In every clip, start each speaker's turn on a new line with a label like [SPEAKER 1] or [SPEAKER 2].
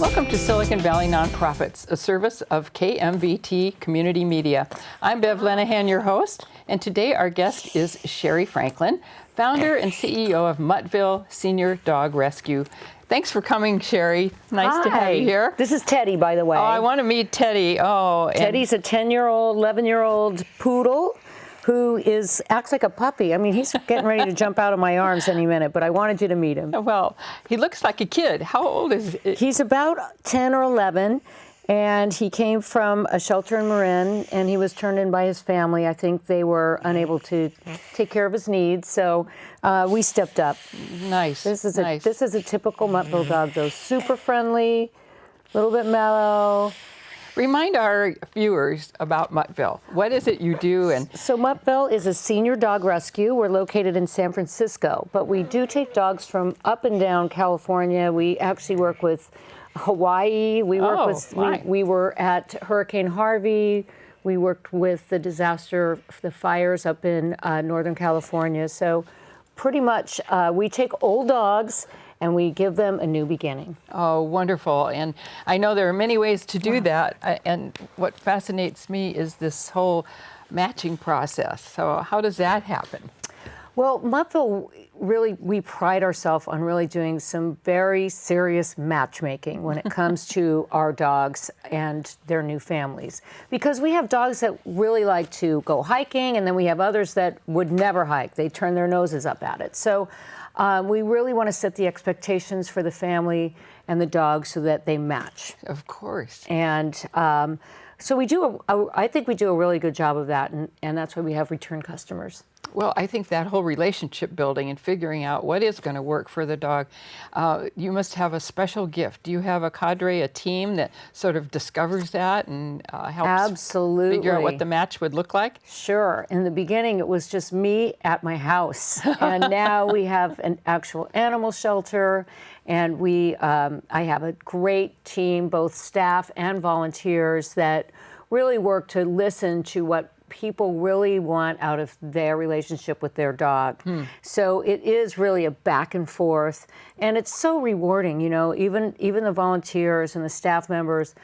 [SPEAKER 1] Welcome to Silicon Valley Nonprofits, a service of KMVT Community Media. I'm Bev Lenahan, your host, and today our guest is Sherri Franklin, founder and CEO of Muttville Senior Dog Rescue. Thanks for coming, Sherri. Nice to have you here.
[SPEAKER 2] This is Teddy, by the way.
[SPEAKER 1] Oh, I want to meet Teddy. Oh,
[SPEAKER 2] Teddy's a 10-year-old, 11-year-old poodle who acts like a puppy. I mean, he's getting ready to jump out of my arms any minute, but I wanted you to meet him.
[SPEAKER 1] Well, he looks like a kid. How old is he?
[SPEAKER 2] He's about 10 or 11, and he came from a shelter in Marin, and he was turned in by his family. I think they were unable to take care of his needs, so we stepped up.
[SPEAKER 1] Nice.
[SPEAKER 2] This is
[SPEAKER 1] nice.
[SPEAKER 2] a typical Muttville dog, though. Super friendly, a little bit mellow.
[SPEAKER 1] Remind our viewers about Muttville. What is it you do?
[SPEAKER 2] So Muttville is a senior dog rescue. We're located in San Francisco, but we do take dogs from up and down California. We actually work with Hawaii. We were at Hurricane Harvey. We worked with the the fires up in Northern California. So pretty much we take old dogs and we give them a new beginning.
[SPEAKER 1] Oh, wonderful. And I know there are many ways to do that. And what fascinates me is this whole matching process. So how does that happen?
[SPEAKER 2] Well, Muttville, really, we pride ourselves on really doing some very serious matchmaking when it comes to our dogs and their new families. Because we have dogs that really like to go hiking, and then we have others that would never hike. They turn their noses up at it. So we really want to set the expectations for the family and the dog so that they match.
[SPEAKER 1] Of course.
[SPEAKER 2] And so we do, I think we do a really good job of that, and that's why we have return customers.
[SPEAKER 1] Well, I think that whole relationship building and figuring out what is going to work for the dog, you must have a special gift. Do you have a cadre, a team that sort of discovers that and helps figure out what the match would look like?
[SPEAKER 2] Sure. In the beginning, it was just me at my house. And now we have an actual animal shelter. And I have a great team, both staff and volunteers, that really work to listen to what people really want out of their relationship with their dog. So it is really a back and forth, and it's so rewarding. You know, even the volunteers and the staff members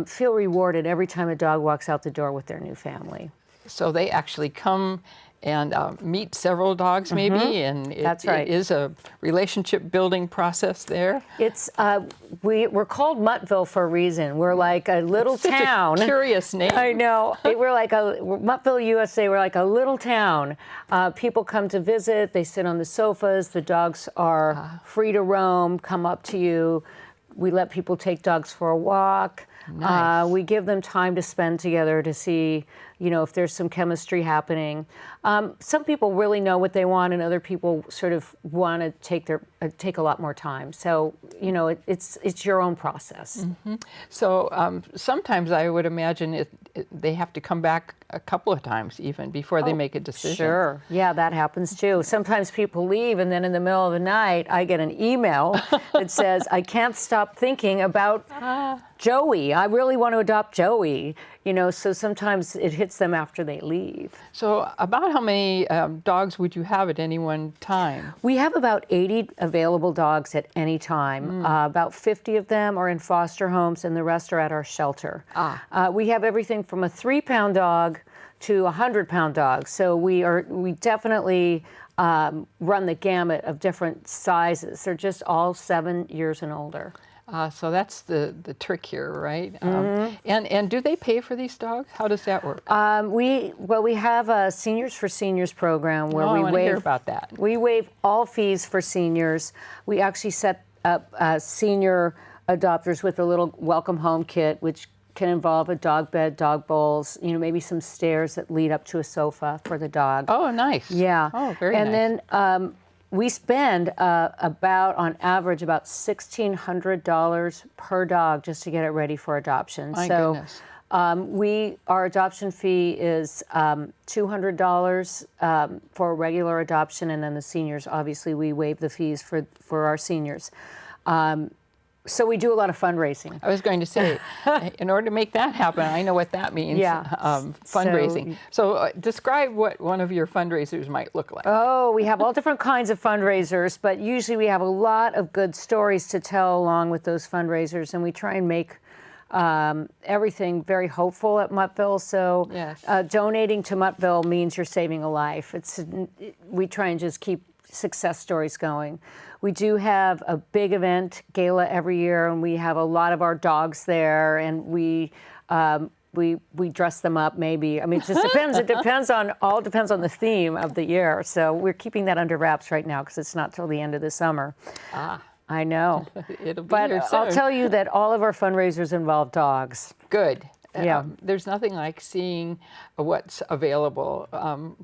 [SPEAKER 2] feel rewarded every time a dog walks out the door with their new family.
[SPEAKER 1] So they actually come and meet several dogs, maybe, and
[SPEAKER 2] That's right.
[SPEAKER 1] It is a relationship building process there.
[SPEAKER 2] It's we're called Muttville for a reason. We're like a little town.
[SPEAKER 1] Such a curious name.
[SPEAKER 2] I know. We're like Muttville, USA. We're like a little town. People come to visit. They sit on the sofas. The dogs are free to roam. Come up to you. We let people take dogs for a walk.
[SPEAKER 1] Nice.
[SPEAKER 2] We give them time to spend together to see, you know, if there's some chemistry happening. Some people really know what they want, and other people sort of want to take a lot more time. So, you know, it's your own process.
[SPEAKER 1] Mm-hmm. So sometimes I would imagine they have to come back a couple of times even before they make a decision.
[SPEAKER 2] Sure. Yeah, that happens too. Sometimes people leave, and then in the middle of the night, I get an email that says, I can't stop thinking about Joey. I really want to adopt Joey. You know, so sometimes it hits them after they leave.
[SPEAKER 1] So about how many dogs would you have at any one time?
[SPEAKER 2] We have about 80 available dogs at any time. About 50 of them are in foster homes, and the rest are at our shelter. We have everything from a 3-pound dog to a 100-pound dog. So we definitely run the gamut of different sizes. They're just all 7 years and older.
[SPEAKER 1] So that's the trick here, right? And do they pay for these dogs? How does that work?
[SPEAKER 2] We have a Seniors for Seniors program where
[SPEAKER 1] I want to hear about that.
[SPEAKER 2] We waive all fees for seniors. We actually set up senior adopters with a little welcome home kit, which can involve a dog bed, dog bowls, you know, maybe some stairs that lead up to a sofa for the dog.
[SPEAKER 1] Oh, nice.
[SPEAKER 2] Yeah.
[SPEAKER 1] Oh, very nice.
[SPEAKER 2] And then we spend on average, about $1,600 per dog just to get it ready for adoption.
[SPEAKER 1] My goodness.
[SPEAKER 2] Our adoption fee is $200 for regular adoption, and then the seniors, obviously, we waive the fees for our seniors. So we do a lot of fundraising.
[SPEAKER 1] I was going to say, in order to make that happen, I know what that means.
[SPEAKER 2] Yeah.
[SPEAKER 1] Fundraising. So describe what one of your fundraisers might look like.
[SPEAKER 2] Oh, we have all different kinds of fundraisers, but usually we have a lot of good stories to tell along with those fundraisers, and we try and make everything very hopeful at Muttville. So
[SPEAKER 1] Yes.
[SPEAKER 2] Donating to Muttville means you're saving a life. We try and just keep success stories going. We do have a big event, gala, every year, and we have a lot of our dogs there, and we dress them up maybe. I mean, it just depends. It depends on the theme of the year. So we're keeping that under wraps right now because it's not till the end of the summer.
[SPEAKER 1] Ah.
[SPEAKER 2] I know.
[SPEAKER 1] It'll be
[SPEAKER 2] But
[SPEAKER 1] here soon.
[SPEAKER 2] I'll tell you that all of our fundraisers involve dogs.
[SPEAKER 1] Good.
[SPEAKER 2] Yeah.
[SPEAKER 1] There's nothing like seeing what's available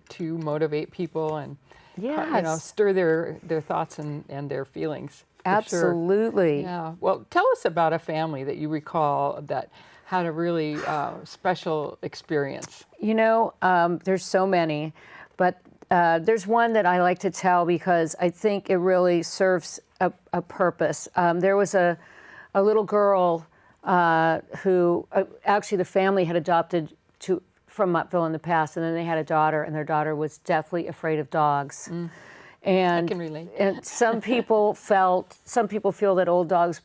[SPEAKER 1] to motivate people and
[SPEAKER 2] Yes.
[SPEAKER 1] stir their thoughts and their feelings. For sure.
[SPEAKER 2] Absolutely.
[SPEAKER 1] Yeah. Well, tell us about a family that you recall that had a really special experience.
[SPEAKER 2] There's so many, but there's one that I like to tell because I think it really serves a purpose. There was a little girl who actually the family had adopted from Muttville in the past, and then they had a daughter, and their daughter was deathly afraid of dogs. And
[SPEAKER 1] I can relate.
[SPEAKER 2] And some people feel that old dogs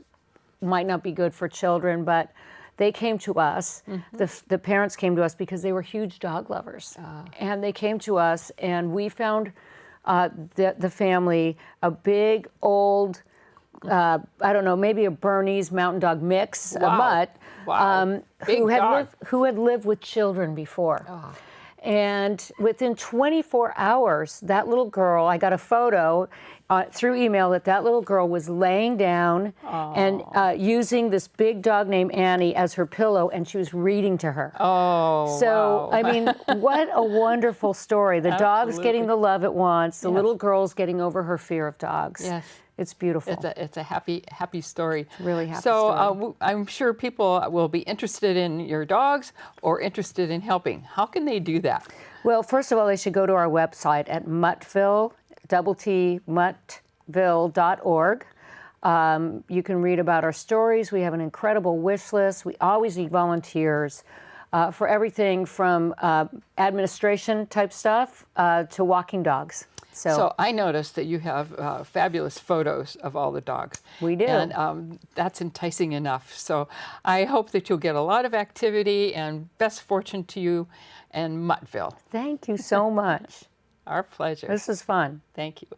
[SPEAKER 2] might not be good for children, but they came to us. The parents came to us because they were huge dog lovers, and they came to us, and we found the family a big old, I don't know, maybe a Bernese Mountain Dog mix,
[SPEAKER 1] Wow.
[SPEAKER 2] a mutt,
[SPEAKER 1] Wow. Big dog.
[SPEAKER 2] who had lived with children before.
[SPEAKER 1] Oh.
[SPEAKER 2] And within 24 hours, that little girl, I got a photo through email that little girl was laying down and using this big dog named Annie as her pillow, and she was reading to her.
[SPEAKER 1] Oh,
[SPEAKER 2] So,
[SPEAKER 1] wow.
[SPEAKER 2] I mean, what a wonderful story. The dog's getting the love it wants. The little girl's getting over her fear of dogs.
[SPEAKER 1] Yes.
[SPEAKER 2] It's beautiful.
[SPEAKER 1] It's a happy story. It's
[SPEAKER 2] a really happy
[SPEAKER 1] story. I'm sure people will be interested in your dogs or interested in helping. How can they do that?
[SPEAKER 2] Well, first of all, they should go to our website at Muttville, muttville.org. You can read about our stories. We have an incredible wish list. We always need volunteers for everything from administration type stuff to walking dogs.
[SPEAKER 1] So I noticed that you have fabulous photos of all the dogs.
[SPEAKER 2] We do.
[SPEAKER 1] And that's enticing enough. So I hope that you'll get a lot of activity, and best fortune to you and Muttville.
[SPEAKER 2] Thank you so much.
[SPEAKER 1] Our pleasure.
[SPEAKER 2] This is fun.
[SPEAKER 1] Thank you.